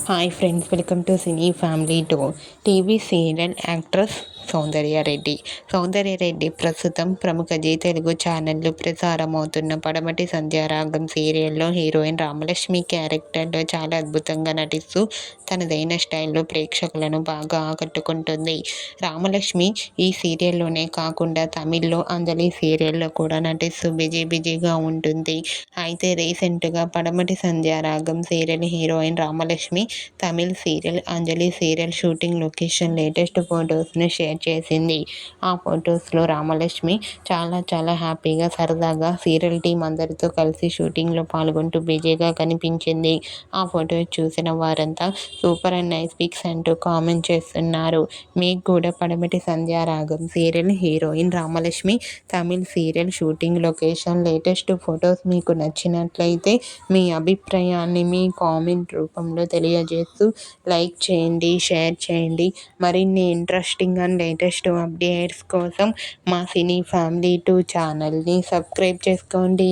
Hi friends, welcome to cine family too. TV serial actress Soundarya Reddy. Soundarya Reddy ప్రస్తుతం ప్రముఖ G Telugu ఛానల్లో ప్రసారమవుతున్న పడమటి సంధ్యారాగం సీరియల్లో హీరోయిన్ రామలక్ష్మి క్యారెక్టర్లో చాలా అద్భుతంగా నటిస్తూ తనదైన స్టైల్లో ప్రేక్షకులను బాగా ఆకట్టుకుంటుంది. రామలక్ష్మి ఈ సీరియల్లోనే కాకుండా తమిళ్లో అంజలి సీరియల్లో కూడా నటిస్తూ బిజీగా ఉంటుంది. అయితే రీసెంట్గా Padamati Sandhyaragam serial heroine Ramalakshmi Tamil serial Anjali serial shooting location latest ఫొటోస్ను షేర్ చేసింది. ఆ ఫొటోస్లో రామలక్ష్మి చాలా హ్యాపీగా సరదాగా సీరియల్ టీం అందరితో కలిసి షూటింగ్లో పాల్గొంటూ బిజీగా కనిపించింది. ఆ ఫొటోస్ చూసిన వారంతా సూపర్ అండ్ నైస్ పిక్స్ అంటూ కామెంట్ చేస్తున్నారు. మీకు కూడా Padamati Sandhyaragam serial heroine Ramalakshmi Tamil serial shooting location latest photos మీకు నచ్చినట్లయితే మీ అభిప్రాయాన్ని మీ కామెంట్ రూపంలో తెలియజేస్తూ లైక్ చేయండి, షేర్ చేయండి. మరిన్ని ఇంట్రెస్టింగ్ అండ్ లేటెస్ట్ అప్డేట్స్ కోసం మా సినీ ఫ్యామిలీ 2 ఛానల్ని సబ్స్క్రైబ్ చేసుకోండి.